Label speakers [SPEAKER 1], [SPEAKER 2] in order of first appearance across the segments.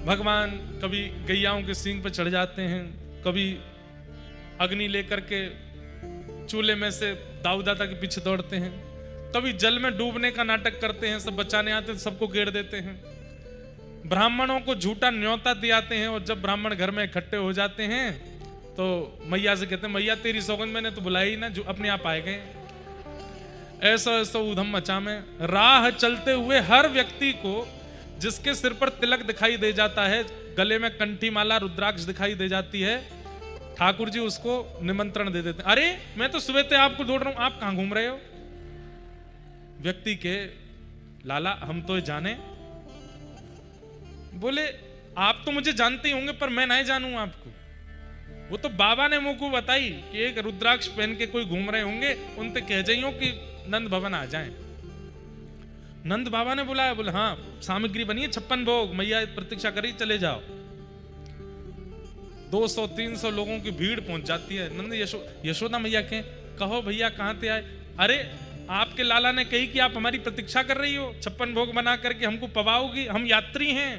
[SPEAKER 1] भगवान कभी गैयाओं के सींग पे चढ़ जाते हैं, कभी अग्नि लेकर के चूल्हे में से दाऊ दादा के पीछे दौड़ते हैं, कभी जल में डूबने का नाटक करते हैं, सब बचाने आते हैं, सबको घेर देते हैं। ब्राह्मणों को झूठा न्योता दियाते हैं, और जब ब्राह्मण घर में इकट्ठे हो जाते हैं तो मैया से कहते हैं, मैया तेरी सौगंध मैंने तो बुलाई ही ना, जो अपने आप आए गए। ऐसा ऐसा ऊधम मचा में राह चलते हुए हर व्यक्ति को जिसके सिर पर तिलक दिखाई दे जाता है, गले में कंठी माला रुद्राक्ष दिखाई दे जाती है, ठाकुर जी उसको निमंत्रण दे देते हैं। अरे मैं तो सुबह से आपको ढूंढ रहा हूं, आप कहां घूम रहे हो? व्यक्ति के लाला हम तो जाने, बोले आप तो मुझे जानते ही होंगे पर मैं नहीं जानूं आपको। वो तो बाबा ने मुंह को बताई कि एक रुद्राक्ष पहन के कोई घूम रहे होंगे, उनसे कह जाइयो कि नंद भवन आ जाएं। नंद बाबा ने बुलाया, बोले हाँ सामग्री बनी है 56 भोग, मैया प्रतीक्षा करी, चले जाओ। 200-300 लोगों की भीड़ पहुंच जाती है। नंद यशोदा मैया के कहो भैया कहां से आए? अरे आपके लाला ने कही कि आप हमारी प्रतीक्षा कर रही हो, 56 भोग बना करके हमको पवाओगी, हम यात्री हैं,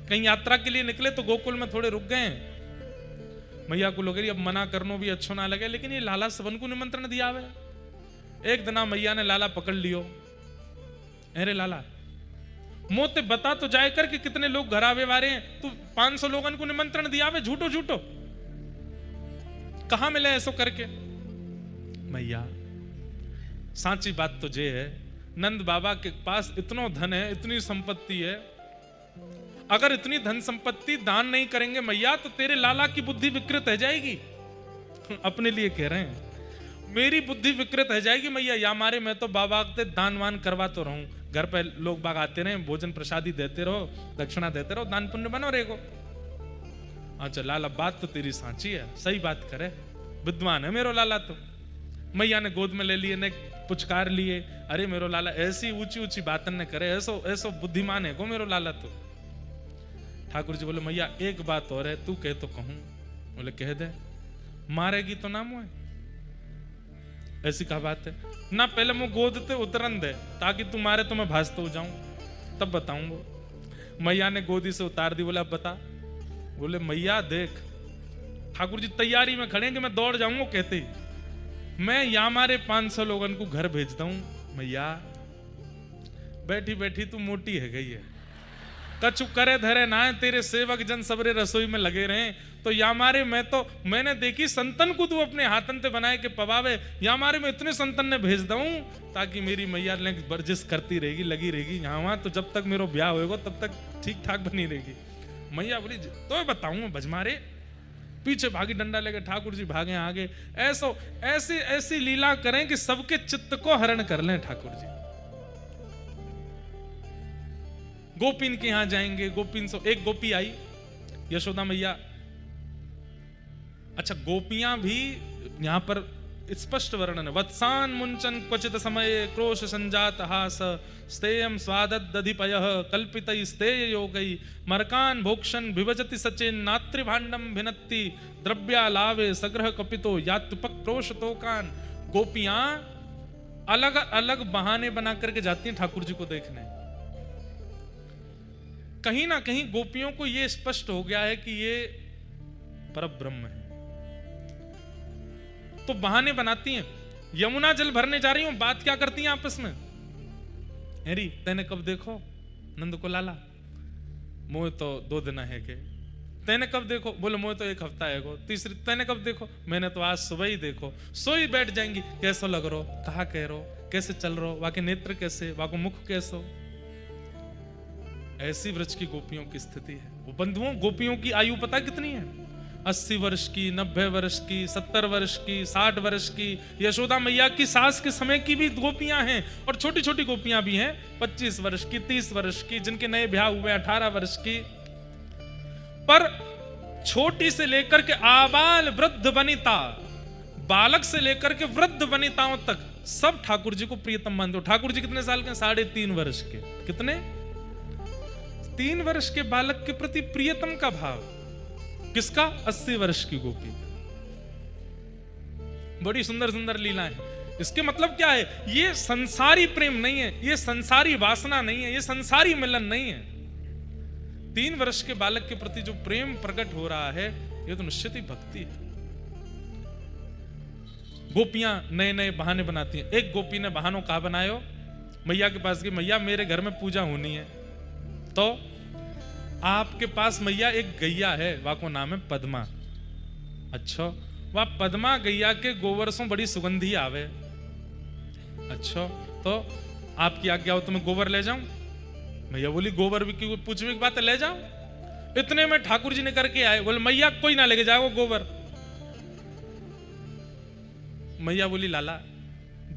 [SPEAKER 1] कहीं यात्रा के लिए निकले तो गोकुल में थोड़े रुक गए। मैया को लगे अब मना करनो भी अच्छो ना लगे, लेकिन ये लाला सबन को निमंत्रण दिया हुआ। एक दिन मैया ने लाला पकड़ लियो, अरे लाला मोते बता तो जाए कर कि कितने लोग घर आवे वारे हैं, तू 500 लोगों को निमंत्रण दिया हुआ, झूठो झूठो कहां मिले ऐसो करके? मैया सांची बात तो जे है, नंद बाबा के पास इतना धन है, इतनी संपत्ति है, अगर इतनी धन संपत्ति दान नहीं करेंगे मैया तो तेरे लाला की बुद्धि विकृत है जाएगी। अपने लिए कह रहे हैं, मेरी बुद्धि विकृत है जाएगी मैया, या मारे मैं तो बाबा के दान वान करवा तो रहूं, घर पे लोग बाग आते रहे, भोजन प्रसादी देते रहो, दक्षिणा देते रहो, दान पुण्य बनो रहेगो। अच्छा लाला बात तो तेरी सांची है, सही बात करे, विद्वान है मेरो लाला। तो मैया ने गोद में ले लिए, ने पुचकार लिए, अरे मेरो लाला ऐसी ऊंची ऊंची बातन ने करे, ऐसो ऐसो बुद्धिमान है को मेरो लाला। तो ठाकुर जी बोले मैया एक बात और है, तू कह तो कहूं। बोले कह दे। मारेगी तो ना मुझे? ऐसी क्या बात है? ना पहले मुझे गोद ते उतरन दे, ताकि तू मारे तो मैं भाजता हो जाऊं, तब बताऊंगा। मैया ने गोदी से उतार दी। बोला अब बता। बोले मैया देख, ठाकुर जी तैयारी में खड़े हैं कि मैं दौड़ जाऊंगा, कहते ही मैं या मारे 500 लोगों को घर भेजता हूं। मैया बैठी बैठी तू मोटी है गई है, कछु करे धरे ना है, तेरे सेवक जन सबरे रसोई में लगे रहे, तो या मारे मैंने देखी संतन को तू अपने हाथन ते बनाए के पवावे, या मारे मैं इतने संतन ने भेज दूं ताकि मेरी मैया ने वर्जिश करती रहेगी, लगी रहेगी यहाँ वहां, तो जब तक मेरा ब्याह होएगा तब तक ठीक ठाक बनी रहेगी। मैया बोली तो बताऊं भजमारे। पीछे भागी डंडा लेके, ठाकुर जी भागे आगे। ऐसी ऐसी लीला करें कि सबके चित्त को हरण कर लें ठाकुर जी। गोपीन के यहां जाएंगे, गोपीन से एक गोपी आई, यशोदा मैया। अच्छा गोपियां भी यहां पर स्पष्ट वर्णन है। वत्सान मुंचन क्वचित समय क्रोश संजात हास स्तेयम स्वादधिपयः कल्पित स्तेय योगई मरकान भोक्षण विभजति सचेन नात्रि भांडम भिनत्ति द्रव्या लावे सग्रह कपितो यात्युपक्रोश तोकान। गोपियां अलग अलग बहाने बना करके जाती हैं ठाकुर जी को देखने। कहीं ना कहीं गोपियों को यह स्पष्ट हो गया है कि ये परब्रह्म है, तो बहाने बनाती हैं। यमुना जल भरने जा रही हूं, बात क्या करती हैं आपस में? हेरी तेने कब देखो नंद को लाला? मोह तो 2 दिन है के। तेने कब देखो? बोले मोह तो 1 हफ्ता है को। तीसरी तेने कब देखो? मैंने तो आज सुबह ही देखो। सोई बैठ जाएंगी, कैसो लग रो, कहा कह रो, कैसे चल रो, वाके नेत्र कैसे, वाको मुख कैसो। ऐसी व्रज की गोपियों की स्थिति है। वो बंधुओं गोपियों की आयु पता कितनी है? 80 वर्ष की, 90 वर्ष की, 70 वर्ष की, 60 वर्ष की। यशोदा मैया की सास के समय की भी गोपियां हैं, और छोटी छोटी गोपियां भी हैं, 25 वर्ष की, 30 वर्ष की, जिनके नए ब्याह हुए 18 वर्ष की। पर छोटी से लेकर के आबाल वृद्ध वनिता, बालक से लेकर के वृद्ध वनिताओं तक सब ठाकुर जी को प्रियतम मानते हो। ठाकुर जी कितने साल के? 3.5 वर्ष के। कितने? 3 वर्ष के बालक के प्रति प्रियतम का भाव किसका? 80 वर्ष की गोपी। बड़ी सुंदर सुंदर लीला है। इसके मतलब क्या है? ये संसारी प्रेम नहीं है, ये संसारी वासना नहीं है, ये संसारी मिलन नहीं है। 3 वर्ष के बालक के प्रति जो प्रेम प्रकट हो रहा है, ये तो निश्चित ही भक्ति है। गोपियां नए नए बहाने बनाती हैं। एक गोपी ने बहानों कहा बनायो, मैया के पास गई, मैया मेरे घर में पूजा होनी है, तो आपके पास मैया एक गैया है, वह को नाम है पद्मा। अच्छा, वह पद्मा गैया के गोबर से बड़ी सुगंधी आवे। अच्छा, तो आपकी आज्ञा हो तो मैं गोबर ले जाऊं? मैया बोली गोबर भी क्यों, पूछने की बात है, ले जाओ। इतने में ठाकुर जी ने करके आए, बोले मैया कोई ना लेके जाओ गोबर। मैया बोली लाला,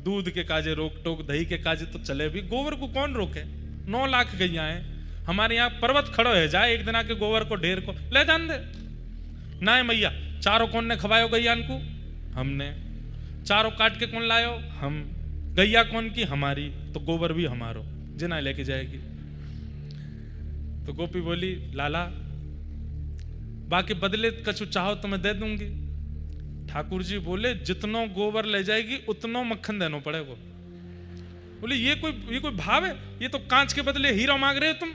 [SPEAKER 1] दूध के काजे रोक टोक, दही के काजे तो चले भी, गोबर को कौन रोके? 9 लाख गैया है हमारे यहाँ, पर्वत खड़ो है जाए एक दिन आके गोबर को ढेर को ले जान दे ना है मैया। चारों कौन ने खवायो गैयान को? हमने। चारों काट के कौन लायो? हम। गैया कौन की? हमारी, तो गोबर भी हमारो, जिना लेके जाएगी। तो गोपी बोली लाला बाकी बदले कछु चाहो तो मैं दे दूंगी। ठाकुर जी बोले जितनो गोबर ले जाएगी उतनो मक्खन देना पड़ेगा। बोले ये कोई भाव है? ये तो कांच के बदले हीरा मांग रहे हो तुम।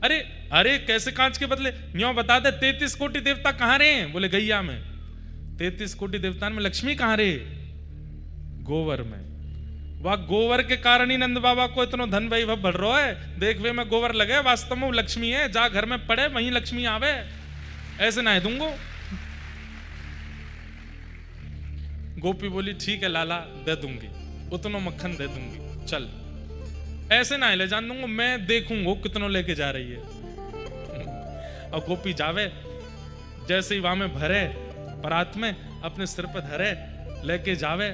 [SPEAKER 1] अरे अरे कैसे कांच के बदले? न्यों बता दे 33 कोटि देवता कहां रहे हैं? बोले गैया में। 33 कोटि देवता में लक्ष्मी कहां रहे? गोबर में। वह गोबर के कारण ही नंद बाबा को इतना धन वैभव बढ़ रहा है। देख वे में गोबर लगे, वास्तव में लक्ष्मी है, जा घर में पड़े वहीं लक्ष्मी आवे, ऐसे ना दूंगो। गोपी बोली ठीक है लाला दे दूंगी, उतना मक्खन दे दूंगी, चल। ऐसे ना ले जान दूंगा, मैं देखूंगा कितनों लेके जा रही है। और गोपी जावे, जैसे ही वहां में भरे परात में अपने सिर पर धरे, लेके जावे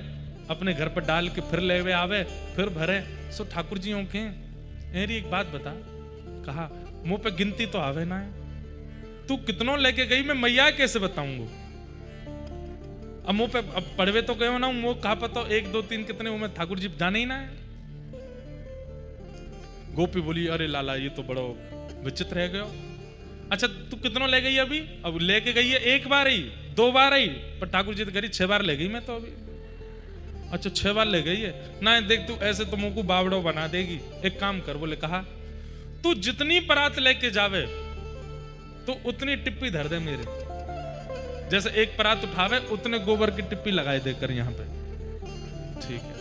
[SPEAKER 1] अपने घर पर डाल के फिर लेवे आवे, फिर भरे। सो ठाकुर जी के एरी एक बात बता, कहा मुंह पे गिनती तो आवे ना है, तू कितनों लेके गई, मैं मैया कैसे बताऊंगा? अब मुंह पे अब पढ़वे तो गए ना, वो कहा पता 1 2 3 कितने वो मैं ठाकुर जी जाने ही ना है। गोपी बोली अरे लाला ये तो बड़ो विचित्र रह गयो। अच्छा तू कितनों ले गई अभी? अब लेके गई है 1 बार ही, 2 बार ही, पर ठाकुर जी तो करी 6 बार ले गई मैं तो अभी। अच्छा 6 बार ले गई है ना, देख तू ऐसे तो मुंह को बावड़ो बना देगी। एक काम कर, बोले कहा तू जितनी परात लेके जावे तो उतनी टिप्पी धर दे मेरे, जैसे एक परात उठावे उतने गोबर की टिप्पी लगाए देकर यहाँ पे, ठीक है।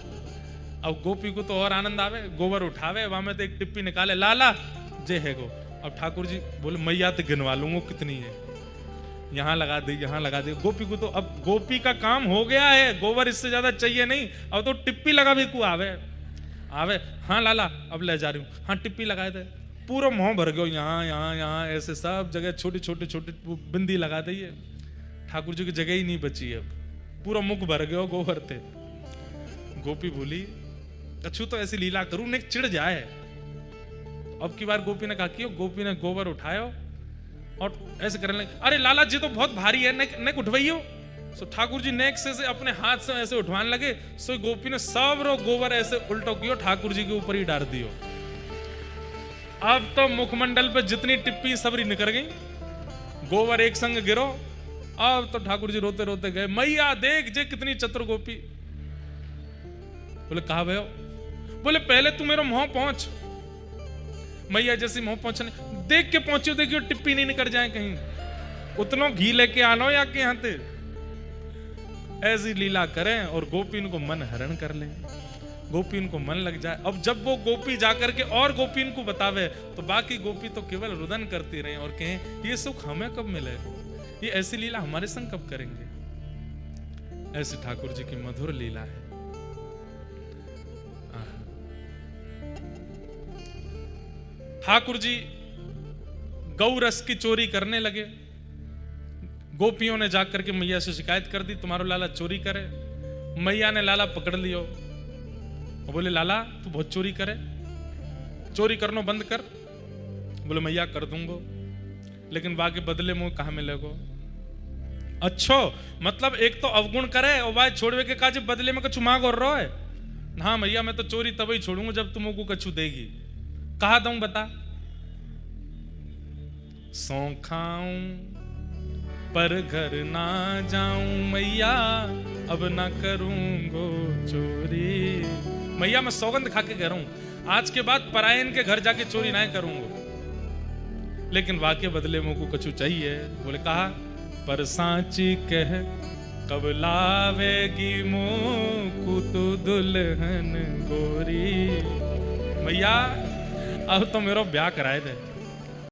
[SPEAKER 1] अब गोपी को तो और आनंद आवे, गोबर उठावे वहां में तो एक टिप्पी निकाले, लाला जे है गो। अब ठाकुर जी बोले मैया तो गिनवा लूंगा कितनी है, यहाँ लगा दे यहाँ लगा दे। गोपी को तो अब गोपी का काम हो गया है, गोबर इससे ज्यादा चाहिए नहीं। अब तो टिप्पी लगा भी को आवे आवे, हाँ लाला अब ले जा रही हूँ, हाँ टिप्पी लगाए दे। पूरा मुंह भर गयो, यहाँ यहाँ यहाँ ऐसे सब जगह छोटी छोटी छोटी बिंदी लगा दी है। ठाकुर जी की जगह ही नहीं बची, अब पूरा मुख भर गयो गोबर थे। गोपी बोली कछु तो ऐसी लीला करूं ने चिढ़ जाए। अब की बार गोपी ने कहा कि गोपी ने गोबर उठायो और ऐसे करने लगे, अरे लाला जी तो बहुत भारी है, नेक उठवाइयो। सो ठाकुर जी नेक से अपने हाथ से ऐसे उठवाने लगे। सो गोपी ने सब रो गोबर ऐसे उल्टो कियो, ठाकुर जी के ऊपर ही डाल दियो। अब तो मुखमंडल पे जितनी टिप्पी सबरी निकल गई, गोबर एक संग गिरो। अब तो ठाकुर जी रोते रोते गए, मैया देख जे कितनी चतुर गोपी। बोले कहा भयो? बोले पहले तू मेरा मुंह पहुंच। मैया जैसी मुंह पहुंचने देख के पहुंचियो, देखियो टिप्पी नहीं निकल जाए कहीं, उतनो घी लेके आनो या के यहाँ ते। ऐसी लीला करें और गोपी को मन हरण कर ले, गोपी को मन लग जाए। अब जब वो गोपी जाकर के और गोपी को बतावे तो बाकी गोपी तो केवल रुदन करती रहे और कहें ये सुख हमें कब मिले, ये ऐसी लीला हमारे संग कब करेंगे। ऐसी ठाकुर जी की मधुर लीला है। ठाकुर जी गौ रस की चोरी करने लगे। गोपियों ने जाकर के मैया से शिकायत कर दी तुम्हारो लाला चोरी करे। मैया ने लाला पकड़ लियो, बोले लाला तू बहुत चोरी करे, चोरी करनो बंद कर। बोले मैया कर दूंगो, लेकिन बाकी बदले मुंह कहां मिलेगो। अच्छो मतलब एक तो अवगुण करे और भाई छोड़वे के काज बदले में कछु मांग और रो है। हाँ मैया मैं तो चोरी तभी छोड़ूंगा जब तुमको कछु देगी। कहा दूं बता? सौ खाऊं पर घर ना जाऊं मैया, अब ना करूंगो चोरी। मैया मैं सौगंध खा के कह रहा हूं, आज के बाद परायण के घर जाके चोरी ना करूंगा। लेकिन वाके बदले मुंह को कछु चाहिए। बोले कहा पर सांची कह कब लावेगी मुँह तू दुल्हन गोरी। भैया अब तो मेरो ब्याह कराए दे।